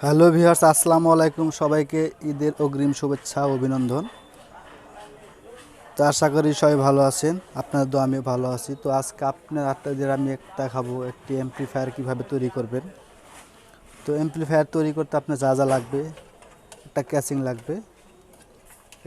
Hello viewers, আসসালামু আলাইকুম। সবাইকে ঈদের অগ্রিম শুভেচ্ছা ও অভিনন্দন। তো আশা করি সবাই ভালো আছেন, আপনাদের তো আমিও ভালো আছি। তো আজকে আপনাদের আমি দেখাবো একটি অ্যাম্প্লিফায়ার কিভাবে তৈরি করবেন। তো অ্যাম্প্লিফায়ার তৈরি করতে আপনার যা যা লাগবে: একটা ক্যাচিং লাগবে,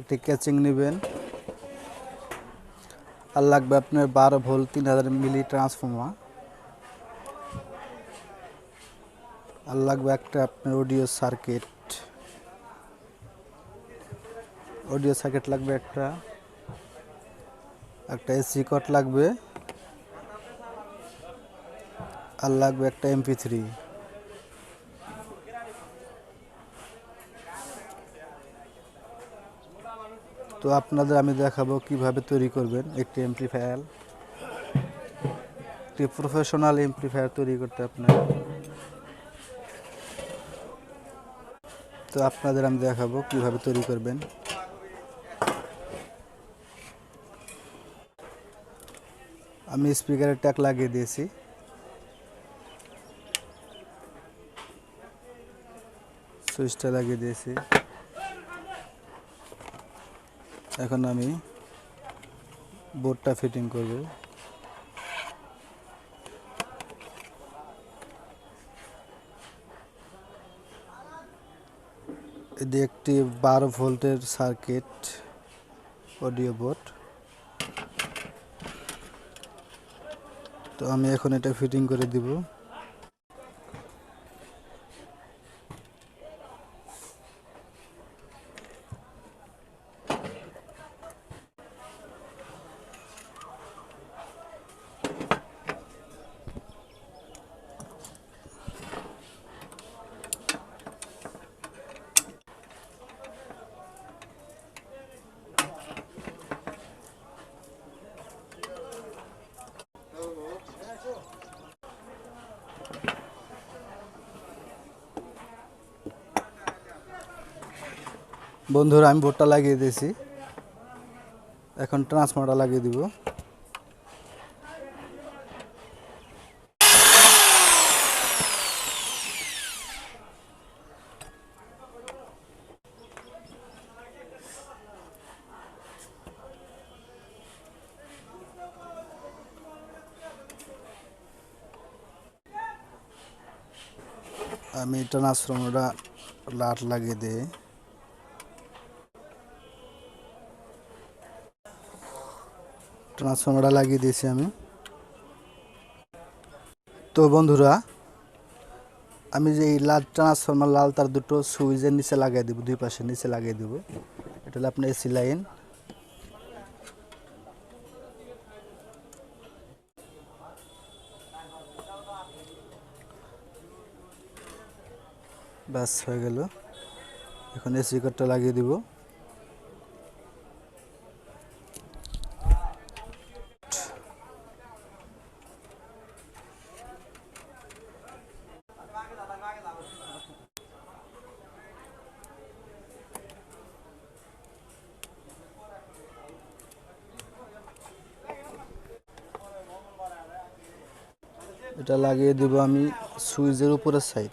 একটি ক্যাচিং নেবেন। আর লাগবে আপনার 12 ভোল্ট 3000 মিলি ট্রান্সফর্মার। আর লাগবে একটা আপনার অডিও সার্কিট লাগবে একটা একটা এসি কট লাগবে। আর লাগবে একটা MP3। তো আপনাদের আমি দেখাবো কিভাবে তৈরি করবেন একটি অ্যাম্প্লিফায়ার। একটি প্রফেশনাল অ্যাম্প্লিফায়ার তৈরি করতে আপনাদের আমি দেখাবো কিভাবে তৈরি করবেন। আমি স্পিকারের ট্যাগ লাগিয়ে দিয়েছি। সুইচটা লাগিয়ে দিয়েছি। এখন আমি বোর্ডটা ফিটিং করব। এটি একটি 12 ভোল্টের সার্কিট অডিও বোর্ড। তো আমি এখন এটা ফিটিং করে দিব। বন্ধুরা, আমি বোর্ডটা লাগিয়ে দিয়েছি। এখন ট্রান্সফর্মারটা লাগিয়ে দিব। আমি ট্রান্সফর্মারটা লাট লাগিয়ে দিই। ট্রান্সফর্মারটা লাগিয়ে দিয়েছি আমি। তো বন্ধুরা, আমি যে এই লাল ট্রান্সফর্মার লাল তার দুটো সুইচের নিচে লাগিয়ে দেবো, দুই পাশে নিচে লাগিয়ে দেবো। এটা হলো আপনার এসি লাইন। ব্যাস হয়ে গেল। এখন এসি কটটা লাগিয়ে দিব। এটা লাগিয়ে দেব আমি সুইচের উপরের সাইড।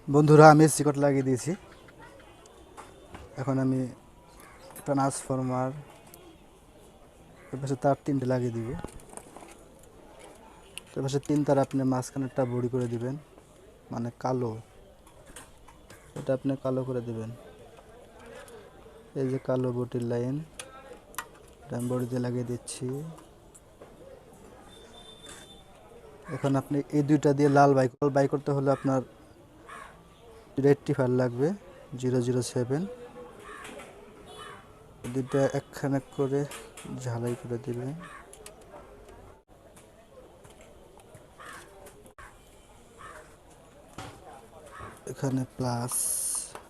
বন্ধুরা, আমি এসি কট লাগিয়ে দিয়েছি। এখন আমি ট্রান্সফর্মার এপাশে তার 3টে লাগিয়ে দিব। তো এপাশে 3 তার আপনি মাঝখানেরটা বড়ি করে দিবেন, মানে কালো। এটা আপনি কালো করে দিবেন। এই যে কালো বটির লাইন, এটা আমি বড়ি দিয়ে লাগিয়ে দিচ্ছি। এখন আপনি এই দুইটা দিয়ে লাল বাই করতে হলে আপনার রেকটিফায়ার লাগবে 007। দুইটা একখানে করে ঝালাই করে দিবেন। এখানে প্লাস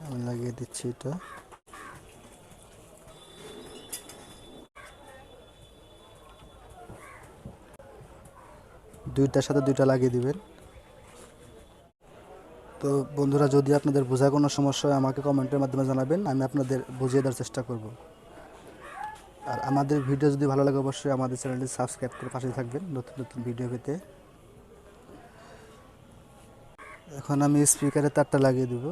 আমি লাগিয়ে দিচ্ছি। এটা দুইটার সাথে দুইটা লাগিয়ে দিবেন। তো বন্ধুরা, যদি আপনাদের বোঝার কোনো সমস্যা হয় আমাকে কমেন্টের মাধ্যমে জানাবেন, আমি আপনাদের বুঝিয়ে দেওয়ার চেষ্টা করব। আর আমাদের ভিডিও যদি ভালো লাগে অবশ্যই আমাদের চ্যানেলটি সাবস্ক্রাইব করে পাশে থাকবেন নতুন নতুন ভিডিও পেতে। এখন আমি স্পিকারের তারটা লাগিয়ে দেব।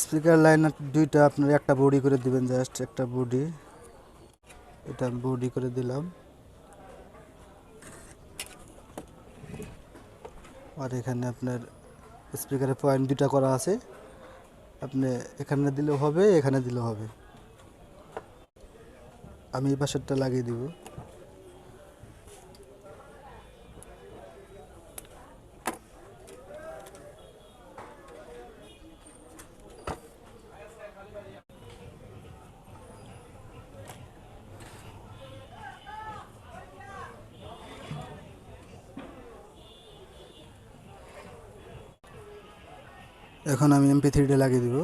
স্পিকার লাইন দুইটা আপনার একটা বডি করে দিবেন, জাস্ট একটা বডি। এটা বডি করে দিলাম। আর এখানে আপনার স্পিকারের পয়েন্ট দুইটা করা আছে, আপনি এখানে দিলেও হবে, এখানে দিলেও হবে। আমি এই পাশেরটা লাগিয়ে দিব। এখন আমি MP3টা লাগিয়ে দিব।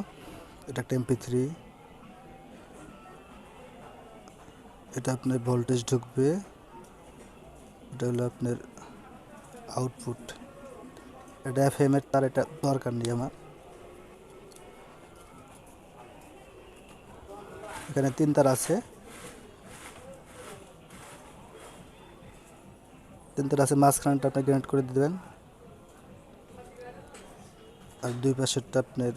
এটা একটা MP3। এটা আপনার ভোল্টেজ ঢুকবে, এটা হলো আপনার আউটপুট। এটা FM এর তার, এটা দরকার নেই আমার। এখানে 3 তার আছে, 3 তার আছে। মাঝখানটা আপনি গ্রাউন্ড করে দিবেন, আর দুই পাশেরটা আপনার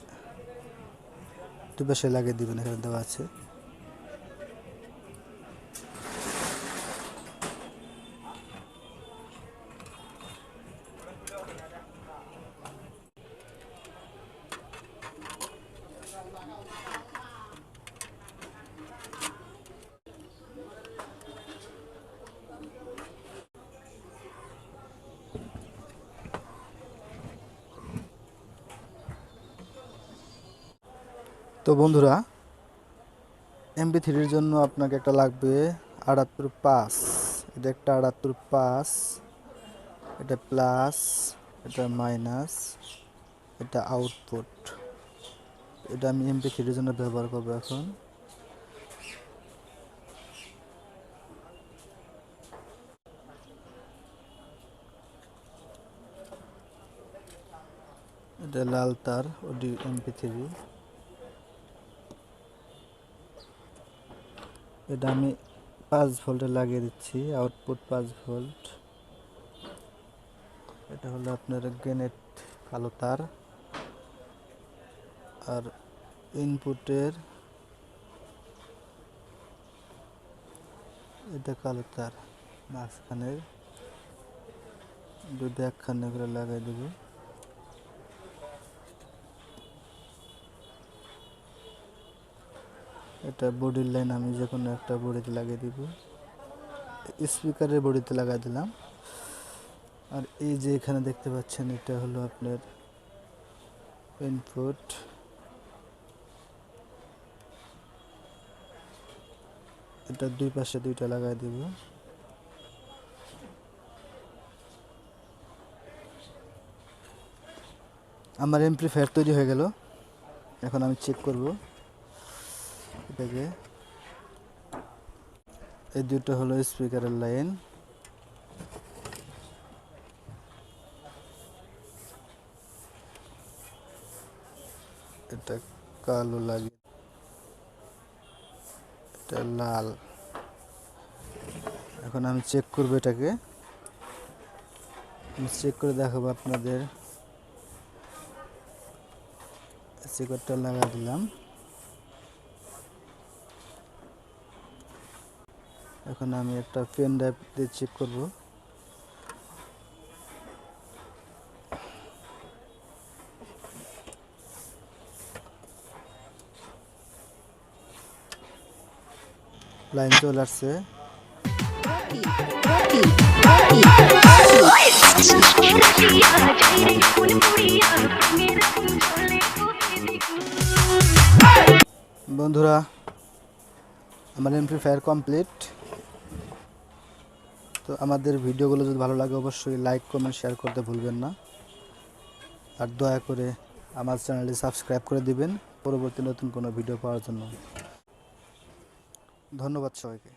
দুই পাশে লাগিয়ে দিবেন, এখানে দেওয়া আছে। তো বন্ধুরা, MP3-র জন্য আপনাকে একটা লাগবে 78.5। এটা একটা 78.5, এটা প্লাস, এটা মাইনাস, এটা আউটপুট। এটা আমি MP3-র জন্য ব্যবহার করব। এখন এটা লাল তার, ওডি MP3। এটা আমি 5 ভোল্টে লাগিয়ে দিচ্ছি, আউটপুট 5 ভোল্ট। এটা হলো আপনার গ্রেনেড কালো তার, আর ইনপুটের এটা কালো তার। মাঝখানে দুটো একখানে করে লাগাই দেব। এটা বডির লাইন আমি যে কোনো একটা বডিতে লাগিয়ে দিব, স্পিকারের বডিতে লাগাই দিলাম। আর এই যে এখানে দেখতে পাচ্ছেন, এটা হলো আপনার ইনপুট। এটা দুই পাশে দুইটা লাগাই দিব। আমার এমপ্লিফায়ার তৈরি হয়ে গেল। এখন আমি চেক করব এটাকে। এই দুটো হলো স্পিকারের লাইন। এটা কালো লাগে, এটা লাল। এখন আমি চেক করব এটাকে, আমি চেক করে দেখাবো আপনাদের। স্পিকারটা লাগা দিলাম। এখন আমি একটা পেন ড্রাইভ দিয়ে চেক করব। লাইন চলে আসছে। मेरा বন্ধুরা, আমার এমপি ফায়ার কমপ্লিট। তো আমাদের ভিডিওগুলো যদি ভালো লাগে অবশ্যই লাইক কমেন্ট শেয়ার করতে ভুলবেন না। আর দয়া করে আমার চ্যানেলটি সাবস্ক্রাইব করে দিবেন পরবর্তী নতুন কোনো ভিডিও পাওয়ার জন্য। ধন্যবাদ সবাইকে।